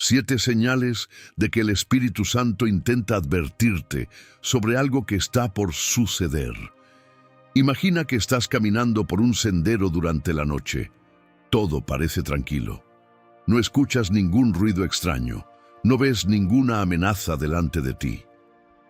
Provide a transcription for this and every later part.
7 señales de que el Espíritu Santo intenta advertirte sobre algo que está por suceder. Imagina que estás caminando por un sendero durante la noche. Todo parece tranquilo. No escuchas ningún ruido extraño. No ves ninguna amenaza delante de ti.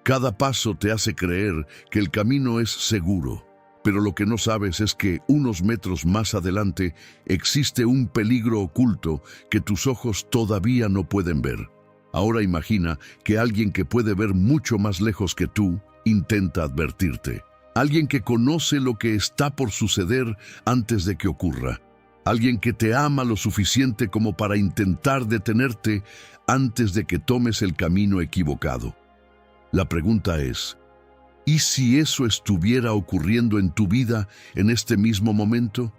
Cada paso te hace creer que el camino es seguro, pero lo que no sabes es que unos metros más adelante existe un peligro oculto que tus ojos todavía no pueden ver. Ahora imagina que alguien que puede ver mucho más lejos que tú intenta advertirte. Alguien que conoce lo que está por suceder antes de que ocurra. Alguien que te ama lo suficiente como para intentar detenerte antes de que tomes el camino equivocado. La pregunta es, ¿y si eso estuviera ocurriendo en tu vida en este mismo momento?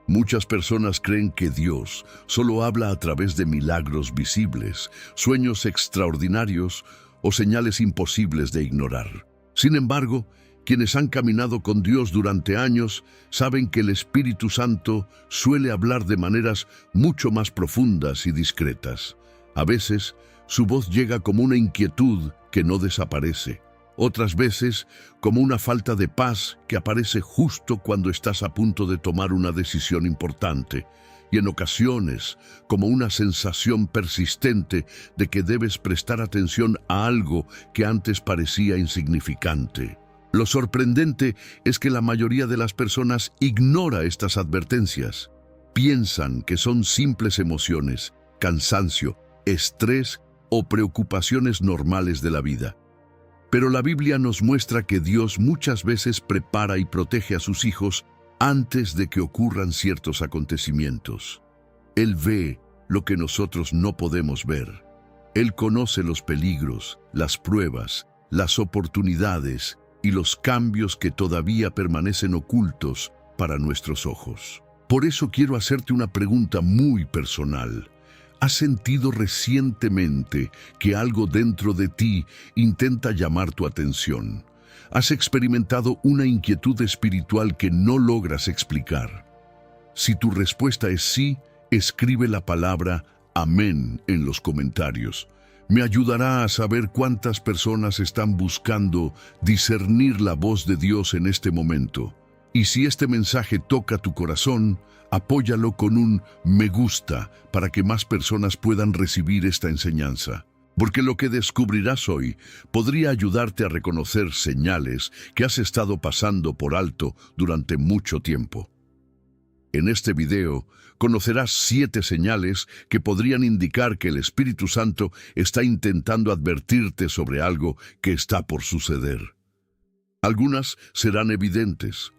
Muchas personas creen que Dios solo habla a través de milagros visibles, sueños extraordinarios o señales imposibles de ignorar. Sin embargo, quienes han caminado con Dios durante años saben que el Espíritu Santo suele hablar de maneras mucho más profundas y discretas. A veces, su voz llega como una inquietud que no desaparece. Otras veces, como una falta de paz que aparece justo cuando estás a punto de tomar una decisión importante. Y en ocasiones, como una sensación persistente de que debes prestar atención a algo que antes parecía insignificante. Lo sorprendente es que la mayoría de las personas ignora estas advertencias. Piensan que son simples emociones, cansancio, estrés o preocupaciones normales de la vida. Pero la Biblia nos muestra que Dios muchas veces prepara y protege a sus hijos antes de que ocurran ciertos acontecimientos. Él ve lo que nosotros no podemos ver. Él conoce los peligros, las pruebas, las oportunidades y los cambios que todavía permanecen ocultos para nuestros ojos. Por eso quiero hacerte una pregunta muy personal. ¿Has sentido recientemente que algo dentro de ti intenta llamar tu atención? ¿Has experimentado una inquietud espiritual que no logras explicar? Si tu respuesta es sí, escribe la palabra amén en los comentarios. Me ayudará a saber cuántas personas están buscando discernir la voz de Dios en este momento. Y si este mensaje toca tu corazón, apóyalo con un me gusta para que más personas puedan recibir esta enseñanza. Porque lo que descubrirás hoy podría ayudarte a reconocer señales que has estado pasando por alto durante mucho tiempo. En este video conocerás 7 señales que podrían indicar que el Espíritu Santo está intentando advertirte sobre algo que está por suceder. Algunas serán evidentes.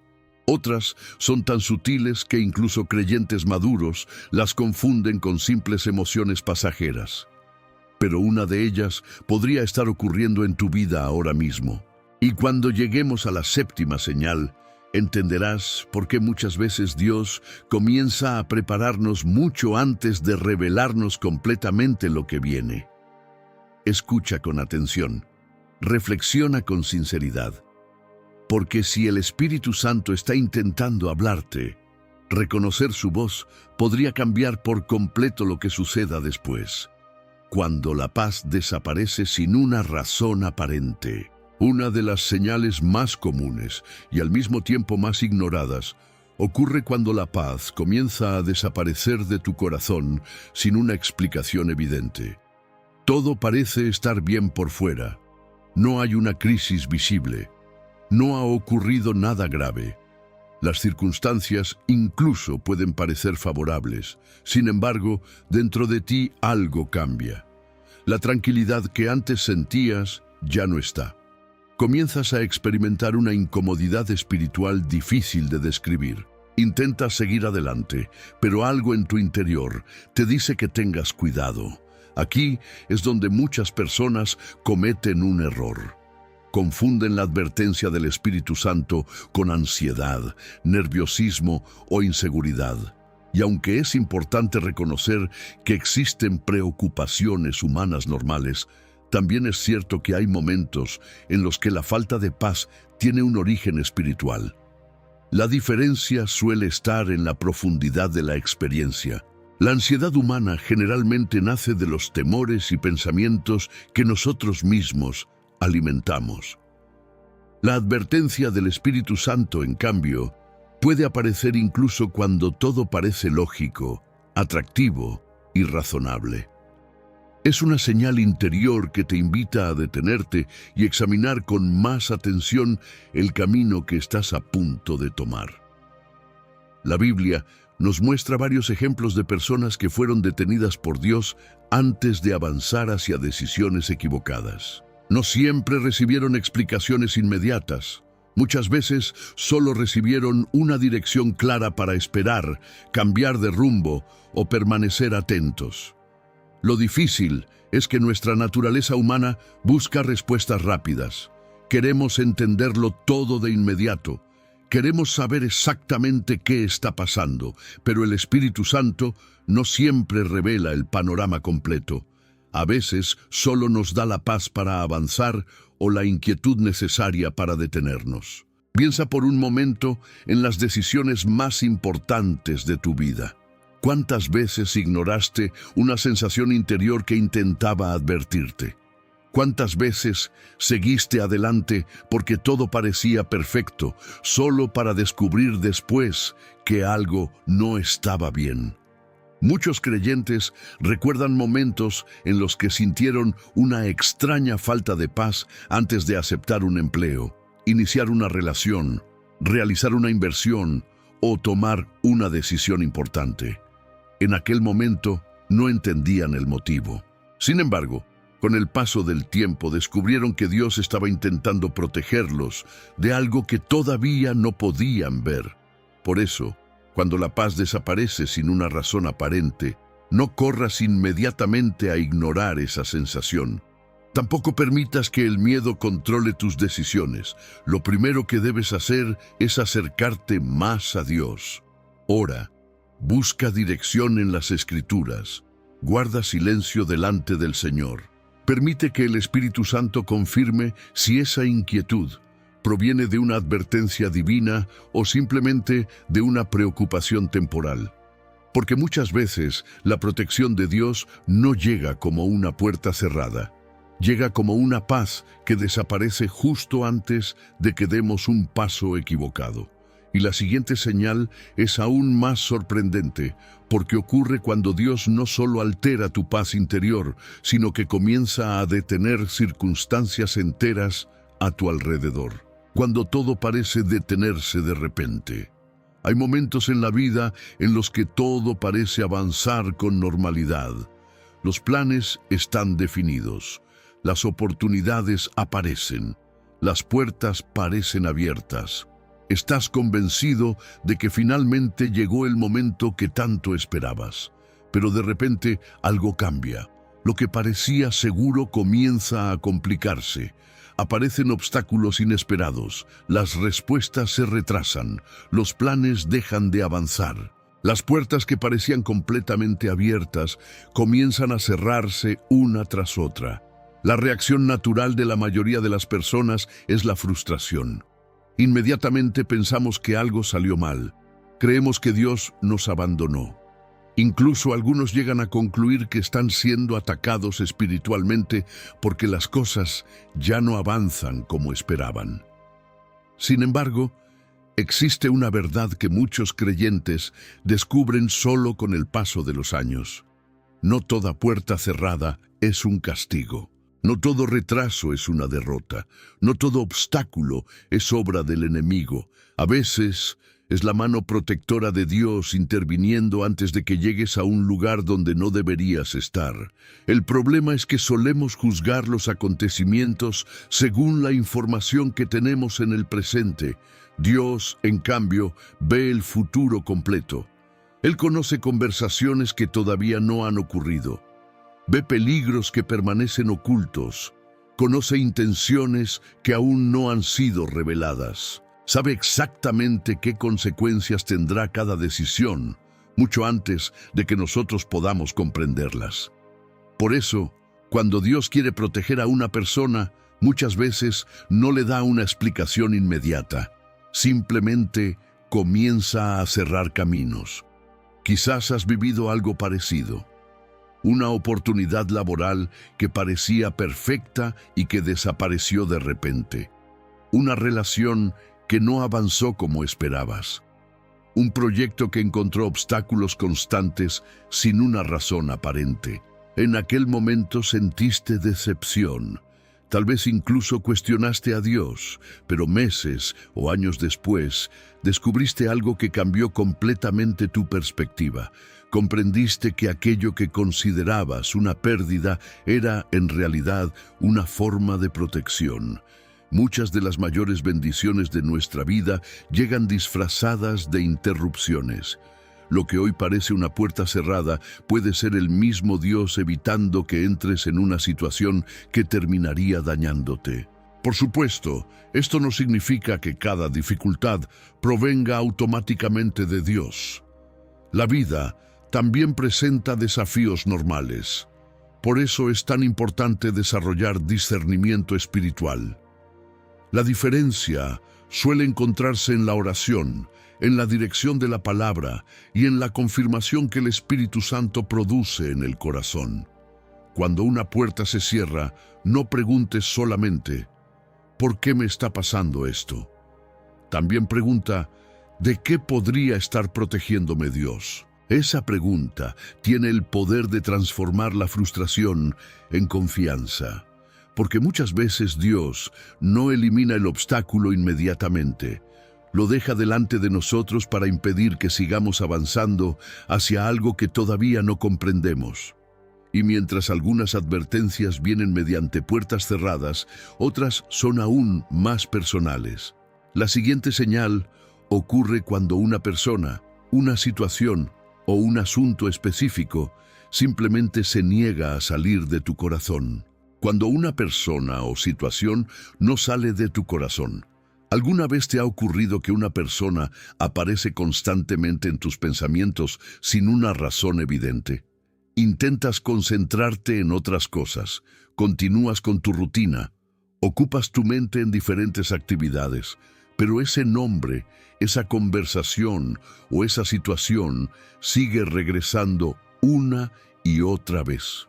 Otras son tan sutiles que incluso creyentes maduros las confunden con simples emociones pasajeras. Pero una de ellas podría estar ocurriendo en tu vida ahora mismo. Y cuando lleguemos a la 7ª señal, entenderás por qué muchas veces Dios comienza a prepararnos mucho antes de revelarnos completamente lo que viene. Escucha con atención. Reflexiona con sinceridad. Porque si el Espíritu Santo está intentando hablarte, reconocer su voz podría cambiar por completo lo que suceda después. Cuando la paz desaparece sin una razón aparente. Una de las señales más comunes y al mismo tiempo más ignoradas ocurre cuando la paz comienza a desaparecer de tu corazón sin una explicación evidente. Todo parece estar bien por fuera. No hay una crisis visible. No ha ocurrido nada grave. Las circunstancias incluso pueden parecer favorables. Sin embargo, dentro de ti algo cambia. La tranquilidad que antes sentías ya no está. Comienzas a experimentar una incomodidad espiritual difícil de describir. Intentas seguir adelante, pero algo en tu interior te dice que tengas cuidado. Aquí es donde muchas personas cometen un error. Confunden la advertencia del Espíritu Santo con ansiedad, nerviosismo o inseguridad. Y aunque es importante reconocer que existen preocupaciones humanas normales, también es cierto que hay momentos en los que la falta de paz tiene un origen espiritual. La diferencia suele estar en la profundidad de la experiencia. La ansiedad humana generalmente nace de los temores y pensamientos que nosotros mismos alimentamos. La advertencia del Espíritu Santo, en cambio, puede aparecer incluso cuando todo parece lógico, atractivo y razonable. Es una señal interior que te invita a detenerte y examinar con más atención el camino que estás a punto de tomar. La Biblia nos muestra varios ejemplos de personas que fueron detenidas por Dios antes de avanzar hacia decisiones equivocadas. No siempre recibieron explicaciones inmediatas. Muchas veces solo recibieron una dirección clara para esperar, cambiar de rumbo o permanecer atentos. Lo difícil es que nuestra naturaleza humana busca respuestas rápidas. Queremos entenderlo todo de inmediato. Queremos saber exactamente qué está pasando, pero el Espíritu Santo no siempre revela el panorama completo. A veces solo nos da la paz para avanzar o la inquietud necesaria para detenernos. Piensa por un momento en las decisiones más importantes de tu vida. ¿Cuántas veces ignoraste una sensación interior que intentaba advertirte? ¿Cuántas veces seguiste adelante porque todo parecía perfecto, solo para descubrir después que algo no estaba bien? Muchos creyentes recuerdan momentos en los que sintieron una extraña falta de paz antes de aceptar un empleo, iniciar una relación, realizar una inversión o tomar una decisión importante. En aquel momento no entendían el motivo. Sin embargo, con el paso del tiempo descubrieron que Dios estaba intentando protegerlos de algo que todavía no podían ver. Por eso, cuando la paz desaparece sin una razón aparente, no corras inmediatamente a ignorar esa sensación. Tampoco permitas que el miedo controle tus decisiones. Lo primero que debes hacer es acercarte más a Dios. Ora, busca dirección en las Escrituras, guarda silencio delante del Señor. Permite que el Espíritu Santo confirme si esa inquietud proviene de una advertencia divina o simplemente de una preocupación temporal. Porque muchas veces la protección de Dios no llega como una puerta cerrada. Llega como una paz que desaparece justo antes de que demos un paso equivocado. Y la siguiente señal es aún más sorprendente, porque ocurre cuando Dios no solo altera tu paz interior, sino que comienza a detener circunstancias enteras a tu alrededor. Cuando todo parece detenerse de repente. Hay momentos en la vida en los que todo parece avanzar con normalidad. Los planes están definidos. Las oportunidades aparecen. Las puertas parecen abiertas. Estás convencido de que finalmente llegó el momento que tanto esperabas. Pero de repente algo cambia. Lo que parecía seguro comienza a complicarse. Aparecen obstáculos inesperados. Las respuestas se retrasan. Los planes dejan de avanzar. Las puertas que parecían completamente abiertas comienzan a cerrarse una tras otra. La reacción natural de la mayoría de las personas es la frustración. Inmediatamente pensamos que algo salió mal. Creemos que Dios nos abandonó. Incluso algunos llegan a concluir que están siendo atacados espiritualmente porque las cosas ya no avanzan como esperaban. Sin embargo, existe una verdad que muchos creyentes descubren solo con el paso de los años. No toda puerta cerrada es un castigo. No todo retraso es una derrota. No todo obstáculo es obra del enemigo. A veces es la mano protectora de Dios interviniendo antes de que llegues a un lugar donde no deberías estar. El problema es que solemos juzgar los acontecimientos según la información que tenemos en el presente. Dios, en cambio, ve el futuro completo. Él conoce conversaciones que todavía no han ocurrido. Ve peligros que permanecen ocultos. Conoce intenciones que aún no han sido reveladas. Sabe exactamente qué consecuencias tendrá cada decisión, mucho antes de que nosotros podamos comprenderlas. Por eso, cuando Dios quiere proteger a una persona, muchas veces no le da una explicación inmediata. Simplemente comienza a cerrar caminos. Quizás has vivido algo parecido. Una oportunidad laboral que parecía perfecta y que desapareció de repente. Una relación que no avanzó como esperabas. Un proyecto que encontró obstáculos constantes sin una razón aparente. En aquel momento sentiste decepción. Tal vez incluso cuestionaste a Dios, pero meses o años después descubriste algo que cambió completamente tu perspectiva. Comprendiste que aquello que considerabas una pérdida era, en realidad, una forma de protección. Muchas de las mayores bendiciones de nuestra vida llegan disfrazadas de interrupciones. Lo que hoy parece una puerta cerrada puede ser el mismo Dios evitando que entres en una situación que terminaría dañándote. Por supuesto, esto no significa que cada dificultad provenga automáticamente de Dios. La vida también presenta desafíos normales. Por eso es tan importante desarrollar discernimiento espiritual. La diferencia suele encontrarse en la oración, en la dirección de la palabra y en la confirmación que el Espíritu Santo produce en el corazón. Cuando una puerta se cierra, no preguntes solamente, ¿por qué me está pasando esto? También pregunta, ¿de qué podría estar protegiéndome Dios? Esa pregunta tiene el poder de transformar la frustración en confianza, porque muchas veces Dios no elimina el obstáculo inmediatamente. Lo deja delante de nosotros para impedir que sigamos avanzando hacia algo que todavía no comprendemos. Y mientras algunas advertencias vienen mediante puertas cerradas, otras son aún más personales. La siguiente señal ocurre cuando una persona, una situación o un asunto específico simplemente se niega a salir de tu corazón. Cuando una persona o situación no sale de tu corazón. ¿Alguna vez te ha ocurrido que una persona aparece constantemente en tus pensamientos sin una razón evidente? Intentas concentrarte en otras cosas, continúas con tu rutina, ocupas tu mente en diferentes actividades, pero ese nombre, esa conversación o esa situación sigue regresando una y otra vez.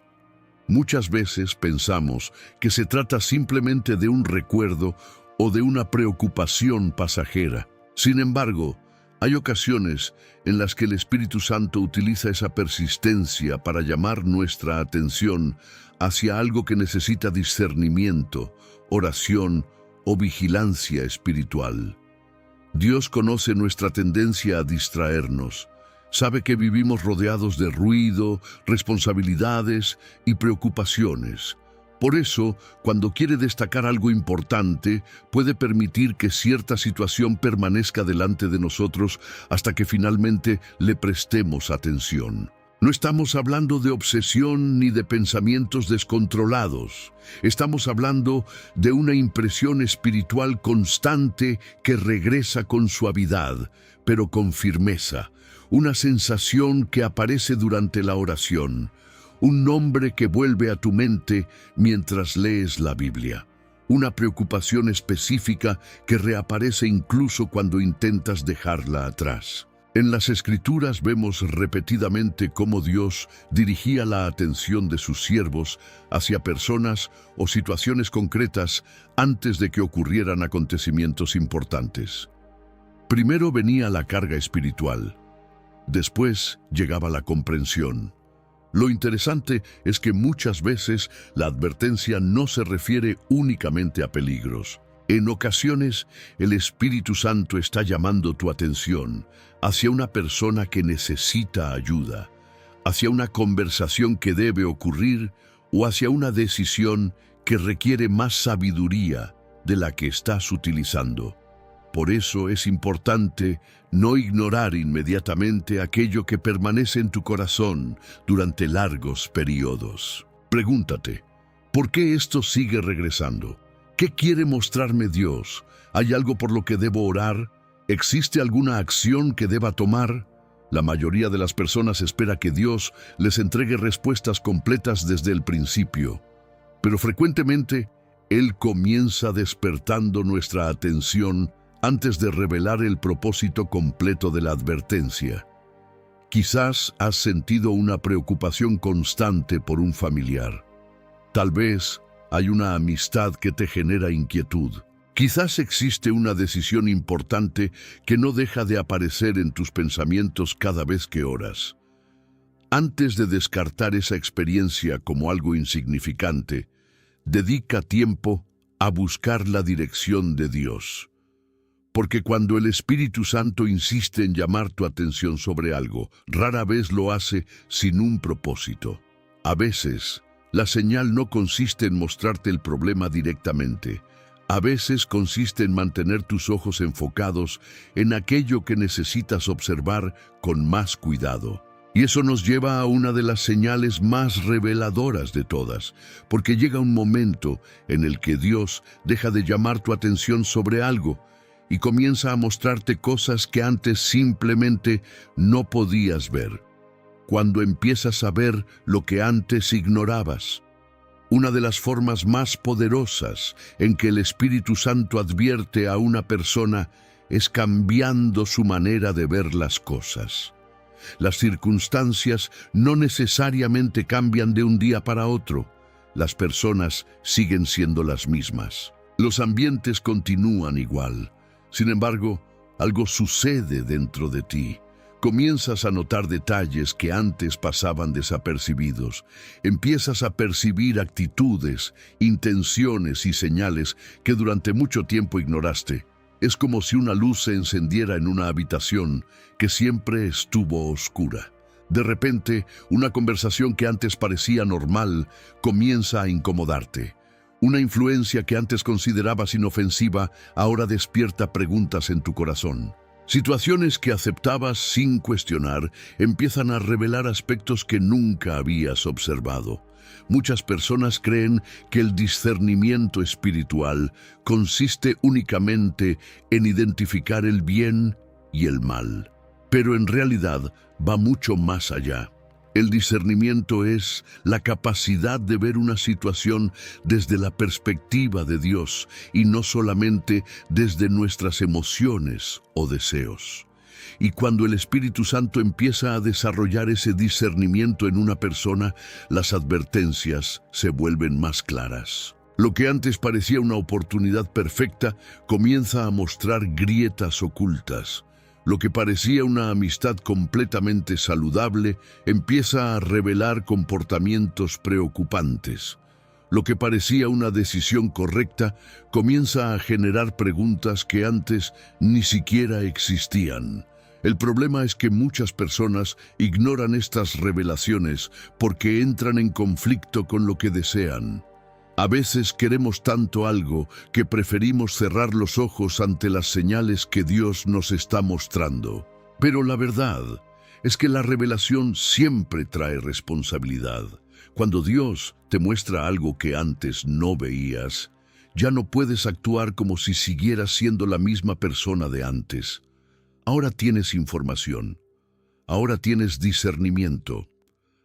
Muchas veces pensamos que se trata simplemente de un recuerdo o de una preocupación pasajera. Sin embargo, hay ocasiones en las que el Espíritu Santo utiliza esa persistencia para llamar nuestra atención hacia algo que necesita discernimiento, oración o vigilancia espiritual. Dios conoce nuestra tendencia a distraernos. Sabe que vivimos rodeados de ruido, responsabilidades y preocupaciones. Por eso, cuando quiere destacar algo importante, puede permitir que cierta situación permanezca delante de nosotros hasta que finalmente le prestemos atención. No estamos hablando de obsesión ni de pensamientos descontrolados. Estamos hablando de una impresión espiritual constante que regresa con suavidad, pero con firmeza. Una sensación que aparece durante la oración. Un nombre que vuelve a tu mente mientras lees la Biblia. Una preocupación específica que reaparece incluso cuando intentas dejarla atrás. En las Escrituras vemos repetidamente cómo Dios dirigía la atención de sus siervos hacia personas o situaciones concretas antes de que ocurrieran acontecimientos importantes. Primero venía la carga espiritual. Después llegaba la comprensión. Lo interesante es que muchas veces la advertencia no se refiere únicamente a peligros. En ocasiones, el Espíritu Santo está llamando tu atención hacia una persona que necesita ayuda, hacia una conversación que debe ocurrir o hacia una decisión que requiere más sabiduría de la que estás utilizando. Por eso es importante no ignorar inmediatamente aquello que permanece en tu corazón durante largos periodos. Pregúntate, ¿por qué esto sigue regresando? ¿Qué quiere mostrarme Dios? ¿Hay algo por lo que debo orar? ¿Existe alguna acción que deba tomar? La mayoría de las personas espera que Dios les entregue respuestas completas desde el principio, pero frecuentemente Él comienza despertando nuestra atención antes de revelar el propósito completo de la advertencia. Quizás has sentido una preocupación constante por un familiar. Tal vez hay una amistad que te genera inquietud. Quizás existe una decisión importante que no deja de aparecer en tus pensamientos cada vez que oras. Antes de descartar esa experiencia como algo insignificante, dedica tiempo a buscar la dirección de Dios. Porque cuando el Espíritu Santo insiste en llamar tu atención sobre algo, rara vez lo hace sin un propósito. A veces, la señal no consiste en mostrarte el problema directamente. A veces consiste en mantener tus ojos enfocados en aquello que necesitas observar con más cuidado. Y eso nos lleva a una de las señales más reveladoras de todas, porque llega un momento en el que Dios deja de llamar tu atención sobre algo y comienza a mostrarte cosas que antes simplemente no podías ver. Cuando empiezas a ver lo que antes ignorabas. Una de las formas más poderosas en que el Espíritu Santo advierte a una persona es cambiando su manera de ver las cosas. Las circunstancias no necesariamente cambian de un día para otro. Las personas siguen siendo las mismas. Los ambientes continúan igual. Sin embargo, algo sucede dentro de ti. Comienzas a notar detalles que antes pasaban desapercibidos. Empiezas a percibir actitudes, intenciones y señales que durante mucho tiempo ignoraste. Es como si una luz se encendiera en una habitación que siempre estuvo oscura. De repente, una conversación que antes parecía normal comienza a incomodarte. Una influencia que antes considerabas inofensiva ahora despierta preguntas en tu corazón. Situaciones que aceptabas sin cuestionar empiezan a revelar aspectos que nunca habías observado. Muchas personas creen que el discernimiento espiritual consiste únicamente en identificar el bien y el mal, pero en realidad va mucho más allá. El discernimiento es la capacidad de ver una situación desde la perspectiva de Dios y no solamente desde nuestras emociones o deseos. Y cuando el Espíritu Santo empieza a desarrollar ese discernimiento en una persona, las advertencias se vuelven más claras. Lo que antes parecía una oportunidad perfecta comienza a mostrar grietas ocultas. Lo que parecía una amistad completamente saludable empieza a revelar comportamientos preocupantes. Lo que parecía una decisión correcta comienza a generar preguntas que antes ni siquiera existían. El problema es que muchas personas ignoran estas revelaciones porque entran en conflicto con lo que desean. A veces queremos tanto algo que preferimos cerrar los ojos ante las señales que Dios nos está mostrando. Pero la verdad es que la revelación siempre trae responsabilidad. Cuando Dios te muestra algo que antes no veías, ya no puedes actuar como si siguieras siendo la misma persona de antes. Ahora tienes información, ahora tienes discernimiento.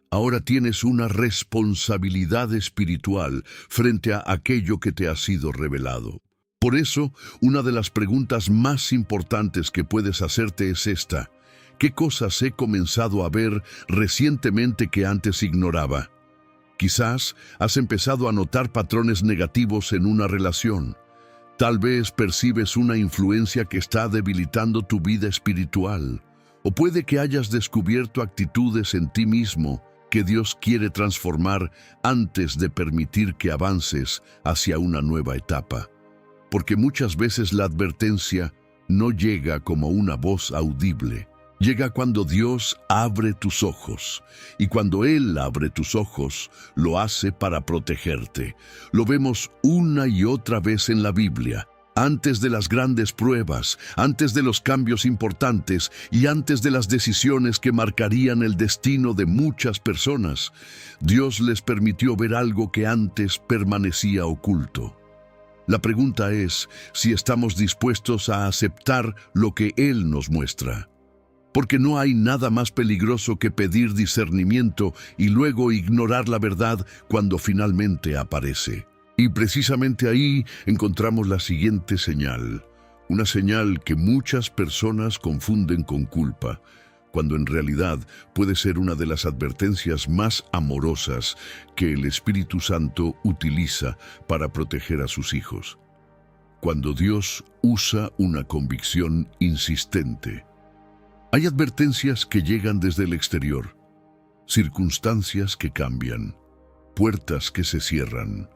Ahora tienes una responsabilidad espiritual frente a aquello que te ha sido revelado. Por eso, una de las preguntas más importantes que puedes hacerte es esta: ¿qué cosas he comenzado a ver recientemente que antes ignoraba? Quizás has empezado a notar patrones negativos en una relación. Tal vez percibes una influencia que está debilitando tu vida espiritual. O puede que hayas descubierto actitudes en ti mismo que Dios quiere transformar antes de permitir que avances hacia una nueva etapa. Porque muchas veces la advertencia no llega como una voz audible. Llega cuando Dios abre tus ojos. Y cuando Él abre tus ojos, lo hace para protegerte. Lo vemos una y otra vez en la Biblia. Antes de las grandes pruebas, antes de los cambios importantes y antes de las decisiones que marcarían el destino de muchas personas, Dios les permitió ver algo que antes permanecía oculto. La pregunta es si estamos dispuestos a aceptar lo que Él nos muestra. Porque no hay nada más peligroso que pedir discernimiento y luego ignorar la verdad cuando finalmente aparece. Y precisamente ahí encontramos la siguiente señal, una señal que muchas personas confunden con culpa. cuando en realidad puede ser una de las advertencias más amorosas que el Espíritu Santo utiliza para proteger a sus hijos. Cuando Dios usa una convicción insistente. Hay advertencias que llegan desde el exterior, circunstancias que cambian, puertas que se cierran,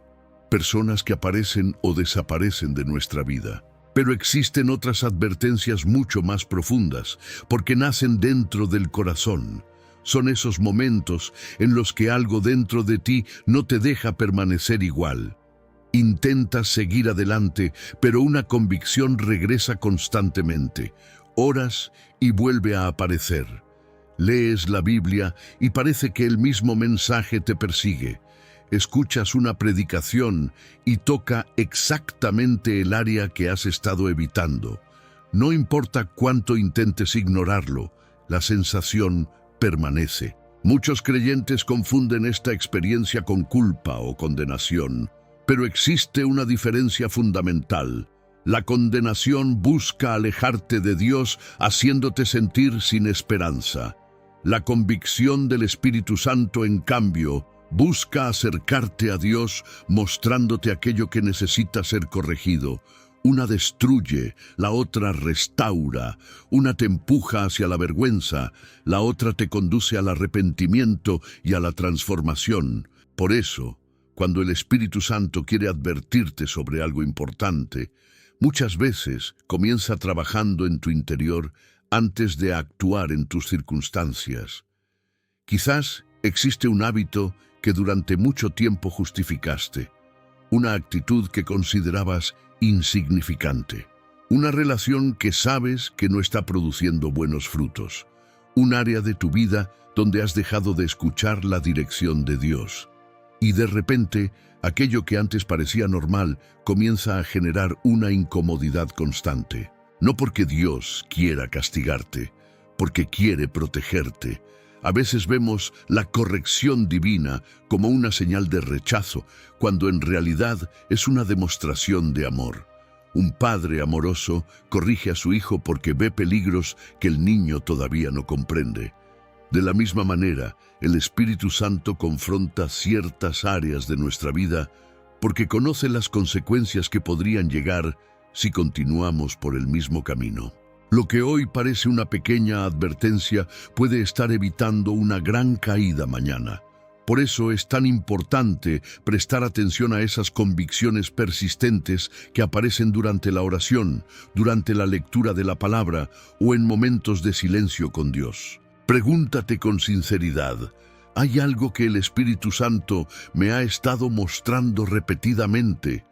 personas que aparecen o desaparecen de nuestra vida. Pero existen otras advertencias mucho más profundas, porque nacen dentro del corazón. Son esos momentos en los que algo dentro de ti no te deja permanecer igual. Intentas seguir adelante, pero una convicción regresa constantemente. Oras y vuelve a aparecer. Lees la Biblia y parece que el mismo mensaje te persigue. Escuchas una predicación y toca exactamente el área que has estado evitando. No importa cuánto intentes ignorarlo, la sensación permanece. Muchos creyentes confunden esta experiencia con culpa o condenación, pero existe una diferencia fundamental. La condenación busca alejarte de Dios, haciéndote sentir sin esperanza. La convicción del Espíritu Santo, en cambio, busca acercarte a Dios mostrándote aquello que necesita ser corregido. Una destruye, la otra restaura. Una te empuja hacia la vergüenza, la otra te conduce al arrepentimiento y a la transformación. Por eso, cuando el Espíritu Santo quiere advertirte sobre algo importante, muchas veces comienza trabajando en tu interior antes de actuar en tus circunstancias. Quizás existe un hábito que durante mucho tiempo justificaste, una actitud que considerabas insignificante, una relación que sabes que no está produciendo buenos frutos, un área de tu vida donde has dejado de escuchar la dirección de Dios. Y de repente, aquello que antes parecía normal comienza a generar una incomodidad constante. No porque Dios quiera castigarte, porque quiere protegerte. A veces vemos la corrección divina como una señal de rechazo, cuando en realidad es una demostración de amor. Un padre amoroso corrige a su hijo porque ve peligros que el niño todavía no comprende. De la misma manera, el Espíritu Santo confronta ciertas áreas de nuestra vida porque conoce las consecuencias que podrían llegar si continuamos por el mismo camino. Lo que hoy parece una pequeña advertencia puede estar evitando una gran caída mañana. Por eso es tan importante prestar atención a esas convicciones persistentes que aparecen durante la oración, durante la lectura de la palabra o en momentos de silencio con Dios. Pregúntate con sinceridad, ¿hay algo que el Espíritu Santo me ha estado mostrando repetidamente?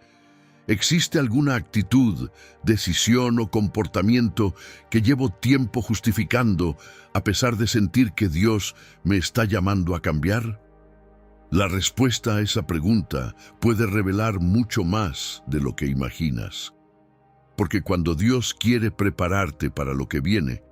¿Existe alguna actitud, decisión o comportamiento que llevo tiempo justificando a pesar de sentir que Dios me está llamando a cambiar? La respuesta a esa pregunta puede revelar mucho más de lo que imaginas. Porque cuando Dios quiere prepararte para lo que viene,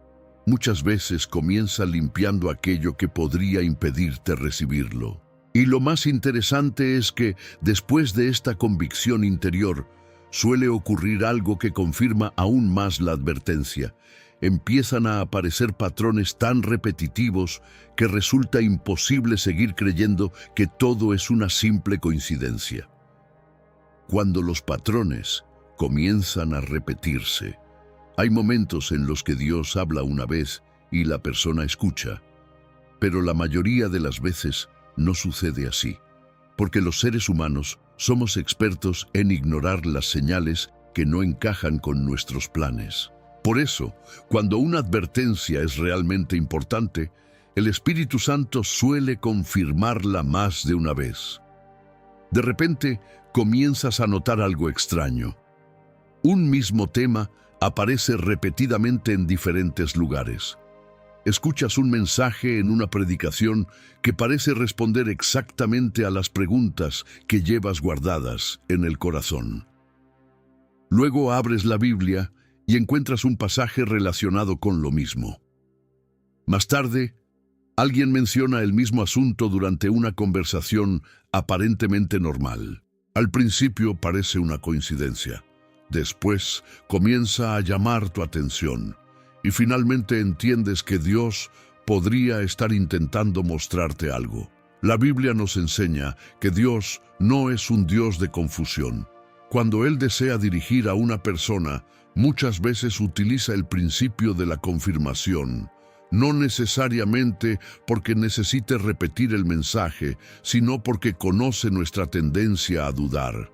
muchas veces comienza limpiando aquello que podría impedirte recibirlo. Y lo más interesante es que, después de esta convicción interior, suele ocurrir algo que confirma aún más la advertencia. Empiezan a aparecer patrones tan repetitivos que resulta imposible seguir creyendo que todo es una simple coincidencia. Cuando los patrones comienzan a repetirse, hay momentos en los que Dios habla una vez y la persona escucha, pero la mayoría de las veces no sucede así, porque los seres humanos somos expertos en ignorar las señales que no encajan con nuestros planes. Por eso, cuando una advertencia es realmente importante, el Espíritu Santo suele confirmarla más de una vez. De repente, comienzas a notar algo extraño. Un mismo tema aparece repetidamente en diferentes lugares. Escuchas un mensaje en una predicación que parece responder exactamente a las preguntas que llevas guardadas en el corazón. Luego abres la Biblia y encuentras un pasaje relacionado con lo mismo. Más tarde, alguien menciona el mismo asunto durante una conversación aparentemente normal. Al principio parece una coincidencia. Después comienza a llamar tu atención. y finalmente entiendes que Dios podría estar intentando mostrarte algo. La Biblia nos enseña que Dios no es un Dios de confusión. Cuando Él desea dirigir a una persona, muchas veces utiliza el principio de la confirmación, no necesariamente porque necesite repetir el mensaje, sino porque conoce nuestra tendencia a dudar.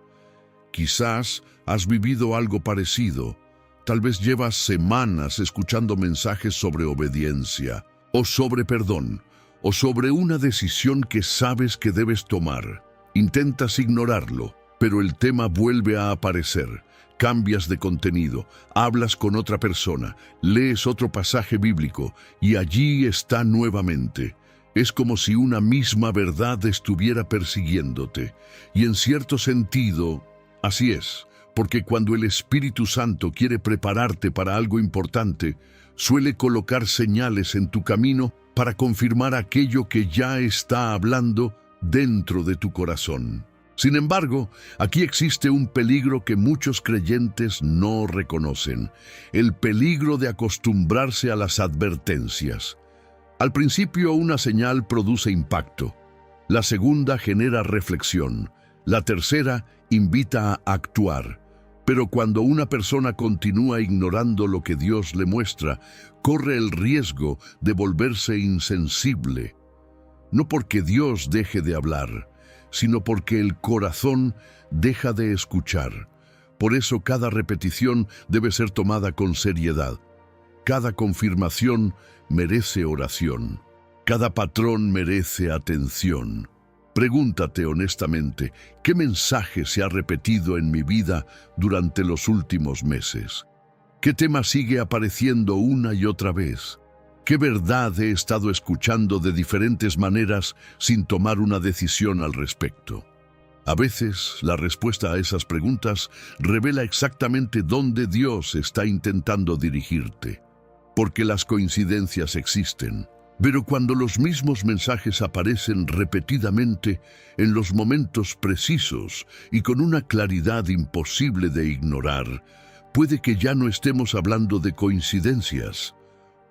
Quizás has vivido algo parecido. Tal vez llevas semanas escuchando mensajes sobre obediencia, o sobre perdón, o sobre una decisión que sabes que debes tomar. Intentas ignorarlo, pero el tema vuelve a aparecer. Cambias de contenido, hablas con otra persona, lees otro pasaje bíblico y allí está nuevamente. Es como si una misma verdad estuviera persiguiéndote. Y en cierto sentido, así es, porque cuando el Espíritu Santo quiere prepararte para algo importante, suele colocar señales en tu camino para confirmar aquello que ya está hablando dentro de tu corazón. Sin embargo, aquí existe un peligro que muchos creyentes no reconocen: el peligro de acostumbrarse a las advertencias. Al principio, una señal produce impacto. La segunda genera reflexión. La tercera invita a actuar. Pero cuando una persona continúa ignorando lo que Dios le muestra, corre el riesgo de volverse insensible. No porque Dios deje de hablar, sino porque el corazón deja de escuchar. Por eso cada repetición debe ser tomada con seriedad. Cada confirmación merece oración. Cada patrón merece atención. Pregúntate honestamente, ¿qué mensaje se ha repetido en mi vida durante los últimos meses? ¿Qué tema sigue apareciendo una y otra vez? ¿Qué verdad he estado escuchando de diferentes maneras sin tomar una decisión al respecto? A veces, la respuesta a esas preguntas revela exactamente dónde Dios está intentando dirigirte. Porque las coincidencias existen. Pero cuando los mismos mensajes aparecen repetidamente, en los momentos precisos y con una claridad imposible de ignorar, puede que ya no estemos hablando de coincidencias.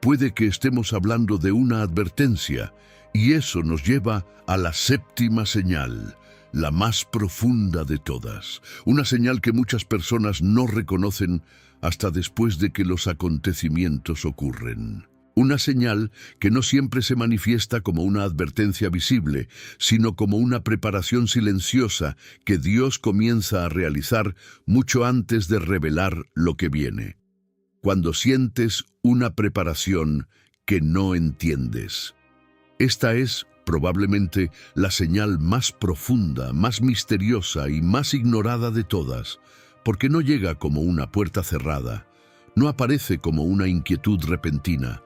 Puede que estemos hablando de una advertencia, y eso nos lleva a la séptima señal, la más profunda de todas. Una señal que muchas personas no reconocen hasta después de que los acontecimientos ocurren. Una señal que no siempre se manifiesta como una advertencia visible, sino como una preparación silenciosa que Dios comienza a realizar mucho antes de revelar lo que viene. Cuando sientes una preparación que no entiendes. Esta es probablemente la señal más profunda, más misteriosa y más ignorada de todas, porque no llega como una puerta cerrada, no aparece como una inquietud repentina,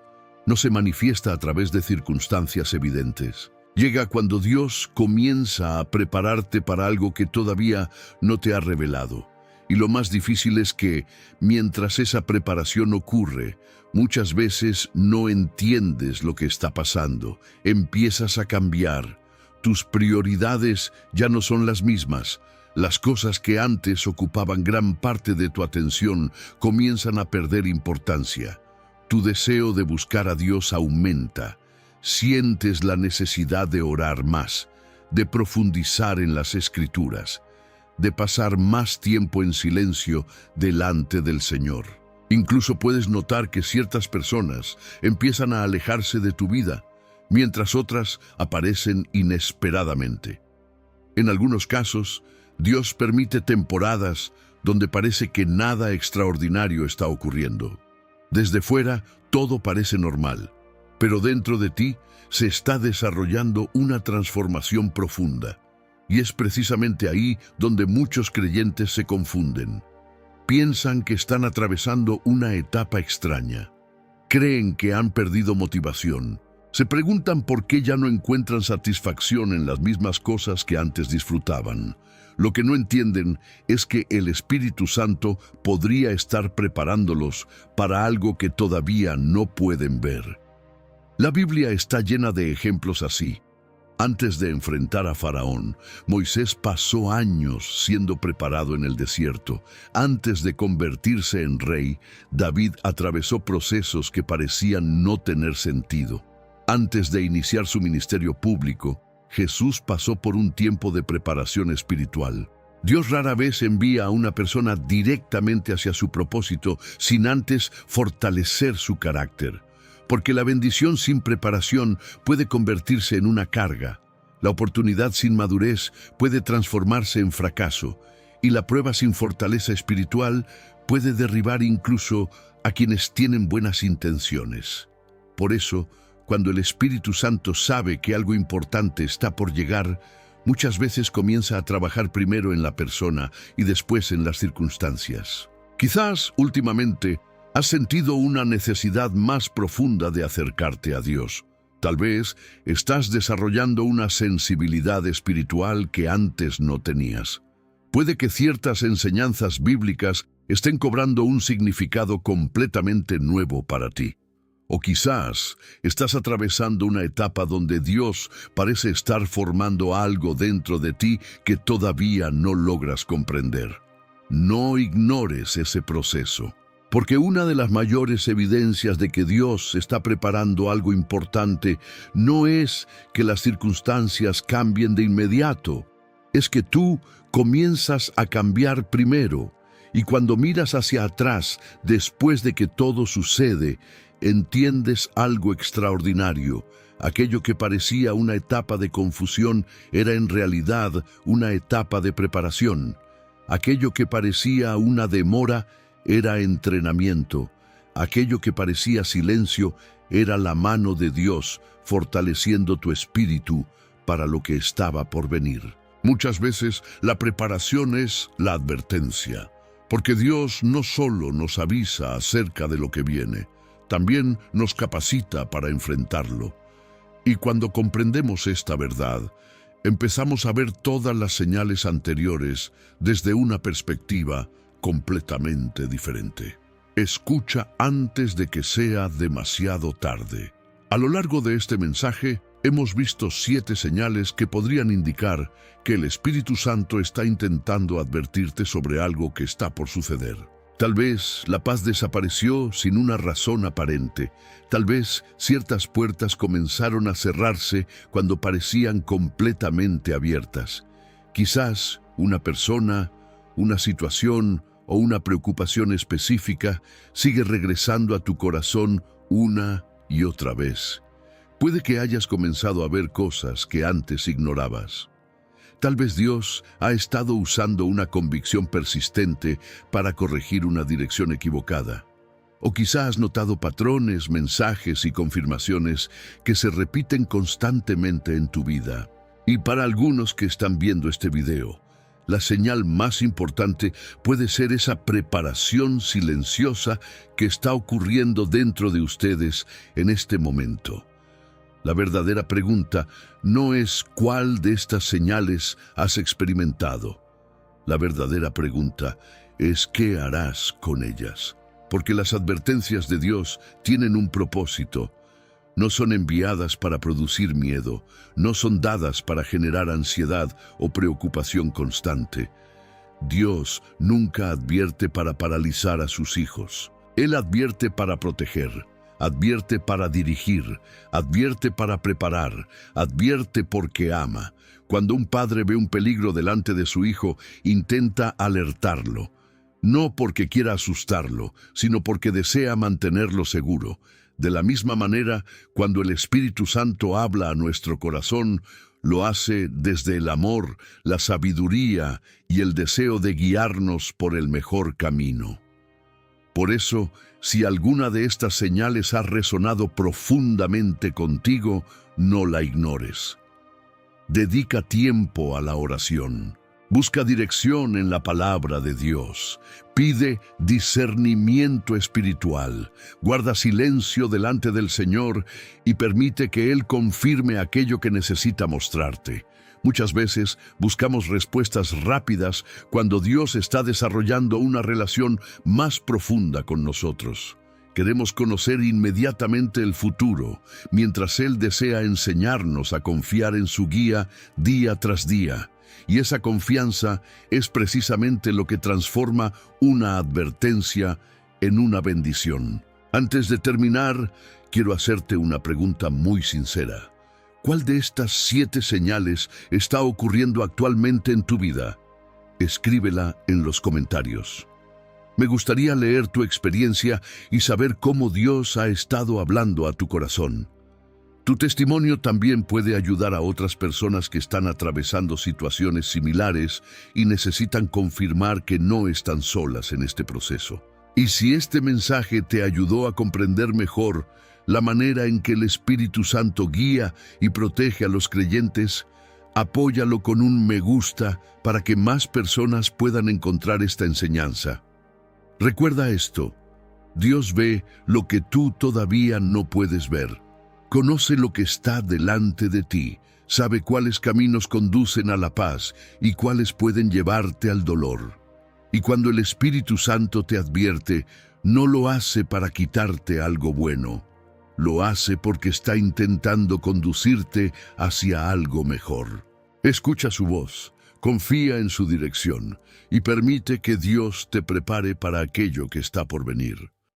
no se manifiesta a través de circunstancias evidentes. Llega cuando Dios comienza a prepararte para algo que todavía no te ha revelado. Y lo más difícil es que, mientras esa preparación ocurre, muchas veces no entiendes lo que está pasando. Empiezas a cambiar. Tus prioridades ya no son las mismas. Las cosas que antes ocupaban gran parte de tu atención comienzan a perder importancia. Tu deseo de buscar a Dios aumenta. Sientes la necesidad de orar más, de profundizar en las Escrituras, de pasar más tiempo en silencio delante del Señor. Incluso puedes notar que ciertas personas empiezan a alejarse de tu vida, mientras otras aparecen inesperadamente. En algunos casos, Dios permite temporadas donde parece que nada extraordinario está ocurriendo. Desde fuera, todo parece normal, pero dentro de ti se está desarrollando una transformación profunda. Y es precisamente ahí donde muchos creyentes se confunden. Piensan que están atravesando una etapa extraña. Creen que han perdido motivación. Se preguntan por qué ya no encuentran satisfacción en las mismas cosas que antes disfrutaban. Lo que no entienden es que el Espíritu Santo podría estar preparándolos para algo que todavía no pueden ver. La Biblia está llena de ejemplos así. Antes de enfrentar a Faraón, Moisés pasó años siendo preparado en el desierto. Antes de convertirse en rey, David atravesó procesos que parecían no tener sentido. Antes de iniciar su ministerio público, Jesús pasó por un tiempo de preparación espiritual. Dios rara vez envía a una persona directamente hacia su propósito sin antes fortalecer su carácter. Porque la bendición sin preparación puede convertirse en una carga. La oportunidad sin madurez puede transformarse en fracaso. Y la prueba sin fortaleza espiritual puede derribar incluso a quienes tienen buenas intenciones. Por eso, cuando el Espíritu Santo sabe que algo importante está por llegar, muchas veces comienza a trabajar primero en la persona y después en las circunstancias. Quizás, últimamente, has sentido una necesidad más profunda de acercarte a Dios. Tal vez estás desarrollando una sensibilidad espiritual que antes no tenías. Puede que ciertas enseñanzas bíblicas estén cobrando un significado completamente nuevo para ti. O quizás estás atravesando una etapa donde Dios parece estar formando algo dentro de ti que todavía no logras comprender. No ignores ese proceso. Porque una de las mayores evidencias de que Dios está preparando algo importante no es que las circunstancias cambien de inmediato, es que tú comienzas a cambiar primero. Y cuando miras hacia atrás, después de que todo sucede, entiendes algo extraordinario. Aquello que parecía una etapa de confusión era en realidad una etapa de preparación. Aquello que parecía una demora era entrenamiento. Aquello que parecía silencio era la mano de Dios fortaleciendo tu espíritu para lo que estaba por venir. Muchas veces la preparación es la advertencia, porque Dios no solo nos avisa acerca de lo que viene, también nos capacita para enfrentarlo. Y cuando comprendemos esta verdad, empezamos a ver todas las señales anteriores desde una perspectiva completamente diferente. Escucha antes de que sea demasiado tarde. A lo largo de este mensaje, hemos visto 7 señales que podrían indicar que el Espíritu Santo está intentando advertirte sobre algo que está por suceder. Tal vez la paz desapareció sin una razón aparente. Tal vez ciertas puertas comenzaron a cerrarse cuando parecían completamente abiertas. Quizás una persona, una situación o una preocupación específica sigue regresando a tu corazón una y otra vez. Puede que hayas comenzado a ver cosas que antes ignorabas. Tal vez Dios ha estado usando una convicción persistente para corregir una dirección equivocada. O quizás has notado patrones, mensajes y confirmaciones que se repiten constantemente en tu vida. Y para algunos que están viendo este video, la señal más importante puede ser esa preparación silenciosa que está ocurriendo dentro de ustedes en este momento. La verdadera pregunta no es cuál de estas señales has experimentado. La verdadera pregunta es qué harás con ellas. Porque las advertencias de Dios tienen un propósito. No son enviadas para producir miedo, no son dadas para generar ansiedad o preocupación constante. Dios nunca advierte para paralizar a sus hijos. Él advierte para proteger, advierte para dirigir, advierte para preparar, advierte porque ama. Cuando un padre ve un peligro delante de su hijo, intenta alertarlo. No porque quiera asustarlo, sino porque desea mantenerlo seguro. De la misma manera, cuando el Espíritu Santo habla a nuestro corazón, lo hace desde el amor, la sabiduría y el deseo de guiarnos por el mejor camino. Por eso, si alguna de estas señales ha resonado profundamente contigo, no la ignores. Dedica tiempo a la oración. Busca dirección en la palabra de Dios. Pide discernimiento espiritual. Guarda silencio delante del Señor y permite que Él confirme aquello que necesita mostrarte. Muchas veces buscamos respuestas rápidas cuando Dios está desarrollando una relación más profunda con nosotros. Queremos conocer inmediatamente el futuro, mientras Él desea enseñarnos a confiar en su guía día tras día. Y esa confianza es precisamente lo que transforma una advertencia en una bendición. Antes de terminar, quiero hacerte una pregunta muy sincera. ¿Cuál de estas 7 señales está ocurriendo actualmente en tu vida? Escríbela en los comentarios. Me gustaría leer tu experiencia y saber cómo Dios ha estado hablando a tu corazón. Tu testimonio también puede ayudar a otras personas que están atravesando situaciones similares y necesitan confirmar que no están solas en este proceso. Y si este mensaje te ayudó a comprender mejor la manera en que el Espíritu Santo guía y protege a los creyentes, apóyalo con un me gusta para que más personas puedan encontrar esta enseñanza. Recuerda esto, Dios ve lo que tú todavía no puedes ver. Conoce lo que está delante de ti, sabe cuáles caminos conducen a la paz y cuáles pueden llevarte al dolor. Y cuando el Espíritu Santo te advierte, no lo hace para quitarte algo bueno, lo hace porque está intentando conducirte hacia algo mejor. Escucha su voz. Confía en su dirección y permite que Dios te prepare para aquello que está por venir.